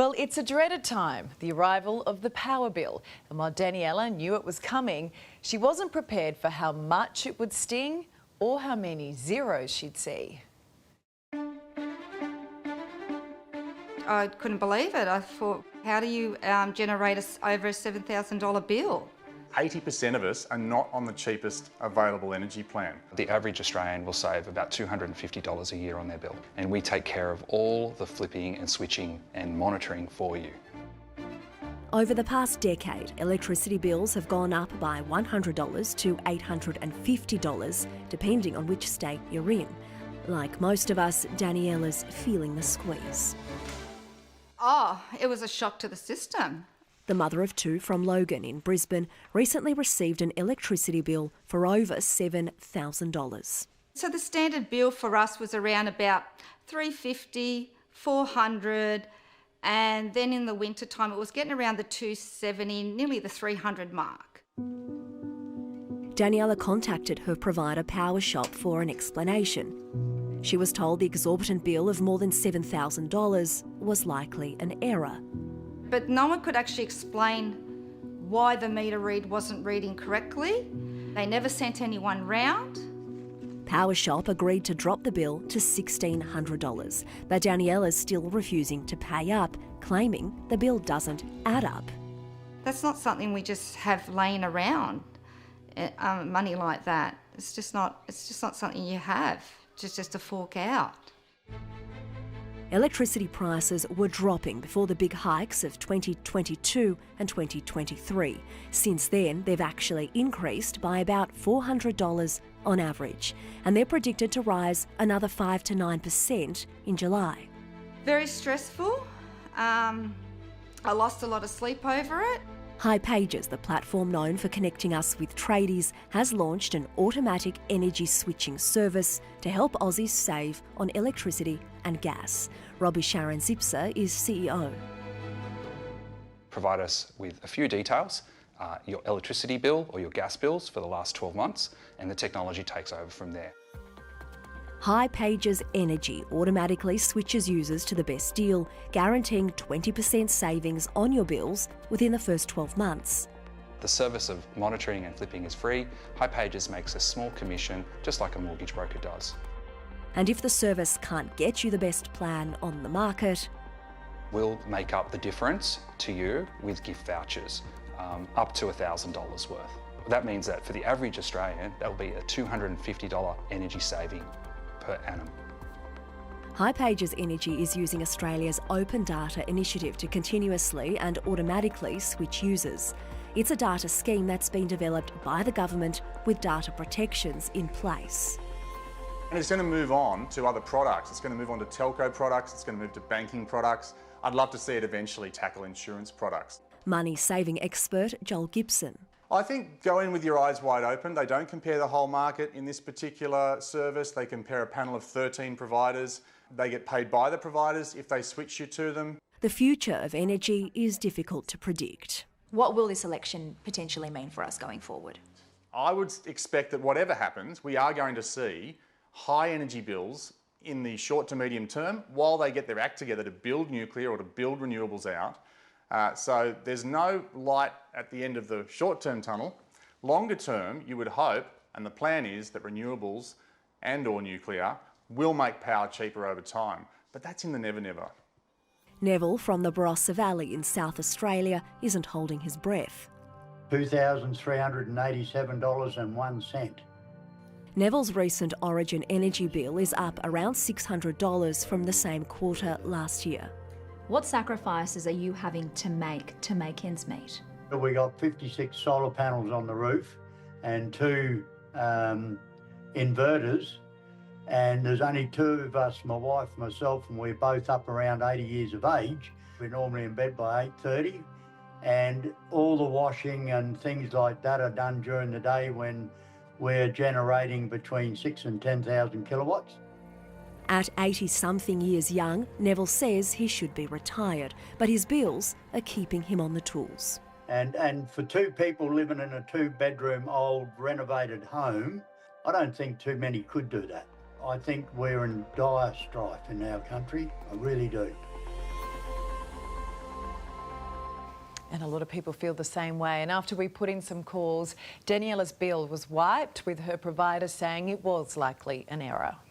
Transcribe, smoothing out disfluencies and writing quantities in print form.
Well, it's a dreaded time, the arrival of the power bill. And while Daniela knew it was coming, she wasn't prepared for how much it would sting or how many zeros she'd see. I couldn't believe it. I thought, how do you generate over a $7,000 bill? 80% of us are not on the cheapest available energy plan. The average Australian will save about $250 a year on their bill, and we take care of all the flipping and switching and monitoring for you. Over the past decade, electricity bills have gone up by $100 to $850, depending on which state you're in. Like most of us, Daniela's feeling the squeeze. Oh, it was a shock to the system. The mother of two from Logan in Brisbane recently received an electricity bill for over $7,000. So the standard bill for us was around about $350, $400, and then in the winter time it was getting around the $270, nearly the $300 mark. Daniela contacted her provider Power Shop for an explanation. She was told the exorbitant bill of more than $7,000 was likely an error. But no one could actually explain why the meter read wasn't reading correctly. They never sent anyone round. Power Shop agreed to drop the bill to $1,600, but Daniela's still refusing to pay up, claiming the bill doesn't add up. That's not something we just have laying around, money like that. It's just not something you have, just to fork out. Electricity prices were dropping before the big hikes of 2022 and 2023. Since then, they've actually increased by about $400 on average, and they're predicted to rise another 5 to 9% in July. Very stressful. I lost a lot of sleep over it. hipages, the platform known for connecting us with tradies, has launched an automatic energy switching service to help Aussies save on electricity and gas. Robbie Sharon-Zipser is CEO. Provide us with a few details, your electricity bill or your gas bills for the last 12 months, and the technology takes over from there. hipages Energy automatically switches users to the best deal, guaranteeing 20% savings on your bills within the first 12 months. The service of monitoring and flipping is free. hipages makes a small commission, just like a mortgage broker does. And if the service can't get you the best plan on the market, we'll make up the difference to you with gift vouchers, up to $1,000 worth. That means that for the average Australian, that will be a $250 energy saving per annum. hipages Energy is using Australia's Open Data initiative to continuously and automatically switch users. It's a data scheme that's been developed by the government with data protections in place. And it's going to move on to other products. It's going to move on to telco products, it's going to move to banking products. I'd love to see it eventually tackle insurance products. Money-saving expert Joel Gibson. I think go in with your eyes wide open. They don't compare the whole market in this particular service. They compare a panel of 13 providers. They get paid by the providers if they switch you to them. The future of energy is difficult to predict. What will this election potentially mean for us going forward? I would expect that whatever happens, we are going to see high energy bills in the short to medium term while they get their act together to build nuclear or to build renewables out. So there's no light at the end of the short-term tunnel. Longer term, you would hope, and the plan is that renewables and or nuclear will make power cheaper over time. But that's in the never. Neville from the Barossa Valley in South Australia isn't holding his breath. $2,387.01. Neville's recent Origin energy bill is up around $600 from the same quarter last year. What sacrifices are you having to make ends meet? We got 56 solar panels on the roof and 2 inverters, and there's only 2 of us, my wife and myself, and we're both up around 80 years of age. We're normally in bed by 8:30, and all the washing and things like that are done during the day when we're generating between 6,000 and 10,000 kilowatts. At 80-something years young, Neville says he should be retired, but his bills are keeping him on the tools. And for 2 people living in a 2-bedroom old renovated home, I don't think too many could do that. I think we're in dire strife in our country, I really do. And a lot of people feel the same way. And after we put in some calls, Daniela's bill was wiped, with her provider saying it was likely an error.